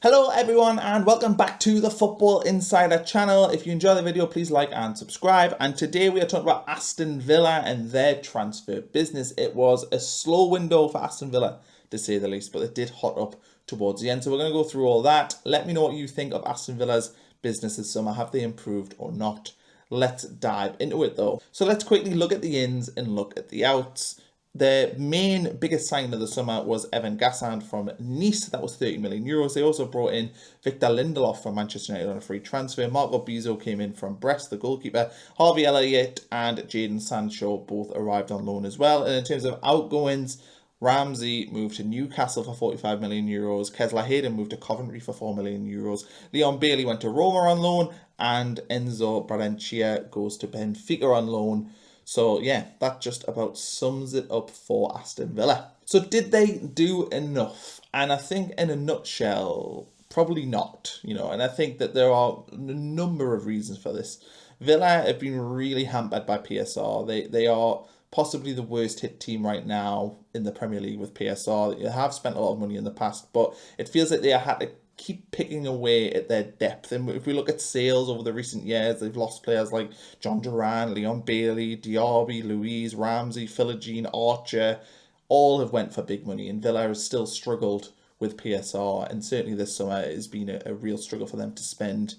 Hello everyone and welcome back to the Football Insider channel. If you enjoy the video, please like and subscribe. And today we are talking about Aston Villa and their transfer business. It was a slow window for Aston Villa, to say the least, but it did hot up towards the end. So we're going to go through all that. Let me know what you think of Aston Villa's business this summer. Have they improved or not? Let's dive into it though. So let's quickly look at the ins and look at the outs. The main biggest signing of the summer was Evann Guessand from Nice. That was 30 million euros. They also brought in Victor Lindelöf from Manchester United on a free transfer. Marco Bizot came in from Brest, the goalkeeper. Harvey Elliott and Jadon Sancho both arrived on loan as well. And in terms of outgoings, Ramsey moved to Newcastle for 45 million euros. Kesler-Hayden moved to Coventry for 4 million euros. Leon Bailey went to Roma on loan. And Enzo Barenchea goes to Benfica on loan. So yeah, that just about sums it up for Aston Villa. So did they do enough? And I think in a nutshell, probably not, and I think that there are a number of reasons for this. Villa have been really hampered by PSR. They are possibly the worst hit team right now in the Premier League with PSR. They have spent a lot of money in the past, but it feels like they had to keep picking away at their depth. And if we look at sales over the recent years, they've lost players like John Duran, Leon Bailey, Diaby, Louise, Ramsey, Philogene, Archer. All have went for big money, and Villa has still struggled with PSR, and certainly this summer it has been a real struggle for them to spend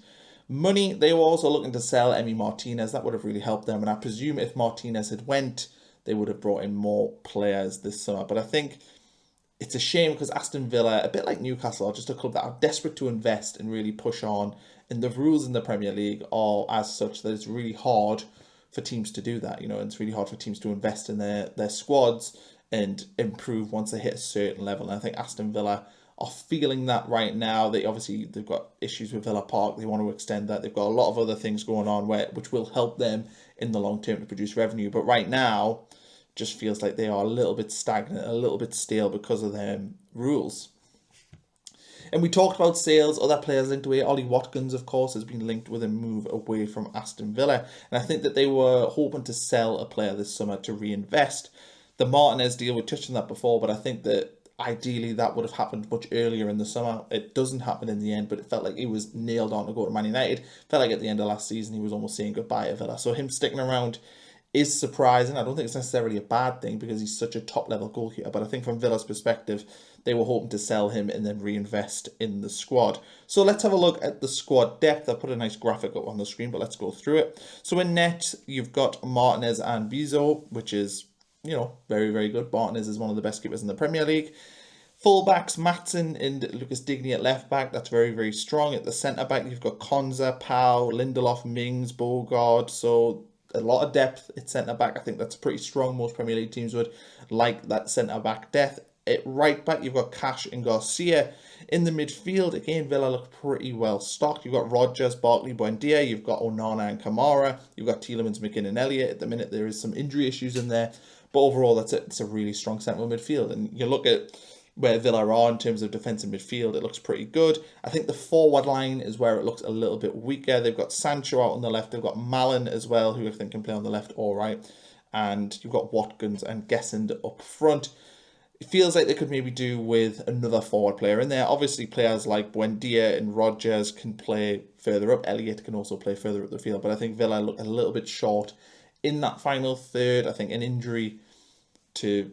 money. They were also looking to sell Emi Martínez. That would have really helped them, and I presume if Martínez had went, they would have brought in more players this summer. But I think it's a shame because Aston Villa, a bit like Newcastle, are just a club that are desperate to invest and really push on. And the rules in the Premier League are as such that it's really hard for teams to do that. It's really hard for teams to invest in their squads and improve once they hit a certain level. And I think Aston Villa are feeling that right now. They've got issues with Villa Park. They want to extend that. They've got a lot of other things going on which will help them in the long term to produce revenue. But right now, just feels like they are a little bit stagnant, a little bit stale because of their rules. And we talked about sales, other players linked away. Ollie Watkins, of course, has been linked with a move away from Aston Villa. And I think that they were hoping to sell a player this summer to reinvest. The Martínez deal, we touched on that before, but I think that ideally that would have happened much earlier in the summer. It doesn't happen in the end, but it felt like he was nailed on to go to Man United. Felt like at the end of last season he was almost saying goodbye to Villa. So him sticking around is surprising. I don't think it's necessarily a bad thing because he's such a top-level goalkeeper, but I think from Villa's perspective, they were hoping to sell him and then reinvest in the squad. So let's have a look at the squad depth. I put a nice graphic up on the screen, but let's go through it. So in net, you've got Martínez and Bizot, which is, very, very good. Martínez is one of the best keepers in the Premier League. Fullbacks, Maatsen and Lucas Digne at left back. That's very, very strong. At the centre back, you've got Konza, Pau, Lindelöf, Mings, Bogard. So a lot of depth at centre-back. I think that's pretty strong. Most Premier League teams would like that centre-back depth. At right-back, you've got Cash and Garcia. In the midfield, again, Villa look pretty well stocked. You've got Rodgers, Barkley, Buendia. You've got Onana and Kamara. You've got Tielemans, McGinn and Elliott. At the minute, there is some injury issues in there. But overall, it's a really strong central midfield. And you look at where Villa are in terms of defence and midfield, it looks pretty good. I think the forward line is where it looks a little bit weaker. They've got Sancho out on the left. They've got Malen as well, who I think can play on the left all right. And you've got Watkins and Guessand up front. It feels like they could maybe do with another forward player in there. Obviously, players like Buendia and Rodgers can play further up. Elliott can also play further up the field. But I think Villa look a little bit short in that final third. I think an injury to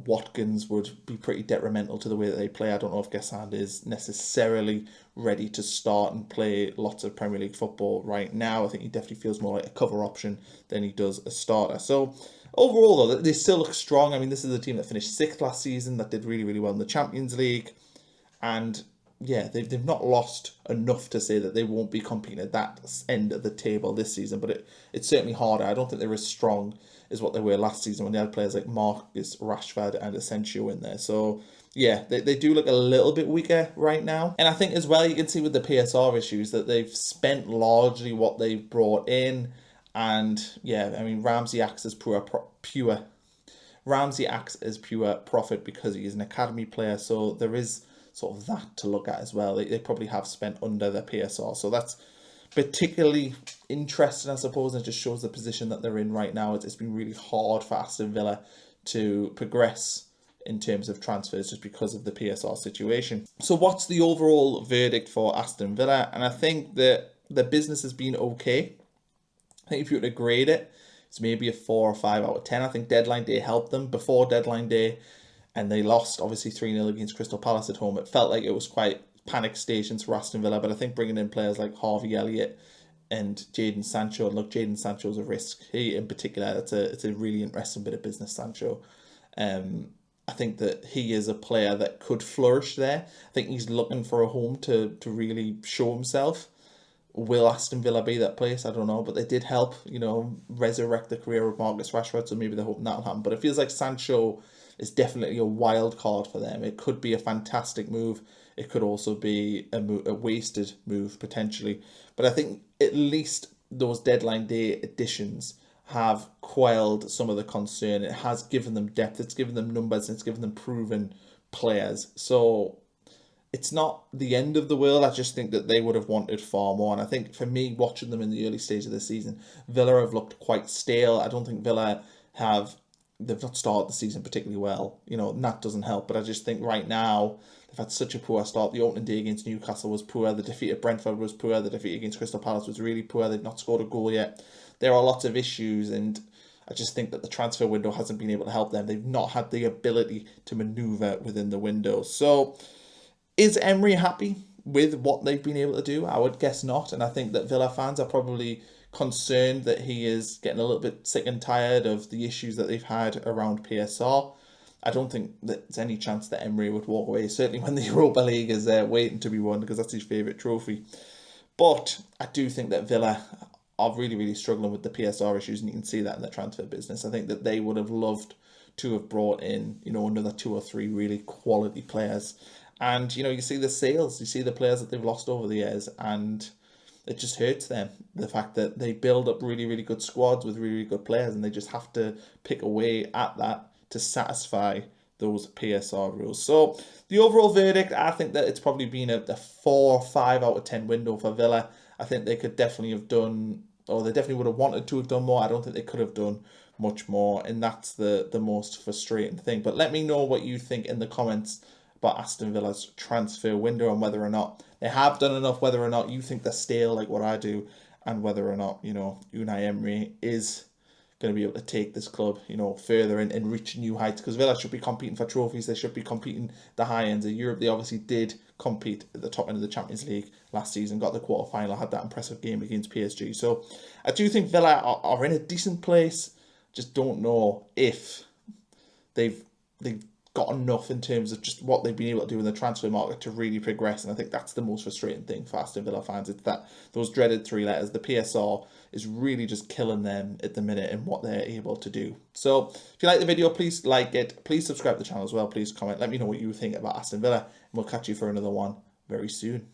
Watkins would be pretty detrimental to the way that they play. I don't know if Guessand is necessarily ready to start and play lots of Premier League football right now. I think he definitely feels more like a cover option than he does a starter. So overall, though, they still look strong. I mean, this is a team that finished 6th last season, that did really, really well in the Champions League. And yeah, they've not lost enough to say that they won't be competing at that end of the table this season, but it's certainly harder. I don't think they're as strong as what they were last season when they had players like Marcus Rashford and Asensio in there. So yeah, they do look a little bit weaker right now. And I think as well, you can see with the PSR issues that they've spent largely what they've brought in. And yeah, I mean, Ramsey acts as pure profit because he is an academy player. So there is sort of that to look at as well. They probably have spent under their PSR. So that's particularly interesting, I suppose, and it just shows the position that they're in right now. It's been really hard for Aston Villa to progress in terms of transfers just because of the PSR situation. So what's the overall verdict for Aston Villa? And I think that the business has been okay. I think if you were to grade it, it's maybe a 4 or 5 out of 10. I think deadline day helped them. Before deadline day, and they lost obviously 3-0 against Crystal Palace at home, it felt like it was quite panic stations for Aston Villa. But I think bringing in players like Harvey Elliott and Jadon Sancho, and look, Jadon Sancho's a risk. He in particular, it's a really interesting bit of business, Sancho. I think that he is a player that could flourish there. I think he's looking for a home to really show himself. Will Aston Villa be that place? I don't know, but they did help, resurrect the career of Marcus Rashford, so maybe they're hoping that'll happen. But it feels like Sancho is definitely a wild card for them. It could be a fantastic move. It could also be a wasted move, potentially. But I think at least those deadline day additions have quelled some of the concern. It has given them depth, it's given them numbers, and it's given them proven players. So it's not the end of the world. I just think that they would have wanted far more. And I think for me, watching them in the early stage of the season, Villa have looked quite stale. I don't think Villa they've not started the season particularly well. And that doesn't help. But I just think right now, they've had such a poor start. The opening day against Newcastle was poor. The defeat at Brentford was poor. The defeat against Crystal Palace was really poor. They've not scored a goal yet. There are lots of issues, and I just think that the transfer window hasn't been able to help them. They've not had the ability to manoeuvre within the window. So is Emery happy with what they've been able to do? I would guess not. And I think that Villa fans are probably concerned that he is getting a little bit sick and tired of the issues that they've had around PSR. I don't think that there's any chance that Emery would walk away, certainly when the Europa League is waiting to be won, because that's his favourite trophy. But I do think that Villa are really, really struggling with the PSR issues, and you can see that in the transfer business. I think that they would have loved to have brought in, another 2 or 3 really quality players. And, you see the sales, you see the players that they've lost over the years, and it just hurts them. The fact that they build up really, really good squads with really, really good players, and they just have to pick away at that to satisfy those PSR rules. So the overall verdict, I think that it's probably been a 4 or 5 out of 10 window for Villa. I think they could definitely have done, or they definitely would have wanted to have done more. I don't think they could have done much more, and that's the most frustrating thing. But let me know what you think in the comments about Aston Villa's transfer window, and whether or not they have done enough, whether or not you think they're stale like what I do, and whether or not, Unai Emery is going to be able to take this club, further and reach new heights, because Villa should be competing for trophies. They should be competing the high ends of Europe. They obviously did compete at the top end of the Champions League last season, got the quarter-final, had that impressive game against PSG. So I do think Villa are in a decent place. Just don't know if they've got enough in terms of just what they've been able to do in the transfer market to really progress. And I think that's the most frustrating thing for Aston Villa fans. It's that those dreaded 3 letters, the PSR, is really just killing them at the minute and what they're able to do. So if you like the video, please like it. Please subscribe to the channel as well. Please comment. Let me know what you think about Aston Villa, and we'll catch you for another one very soon.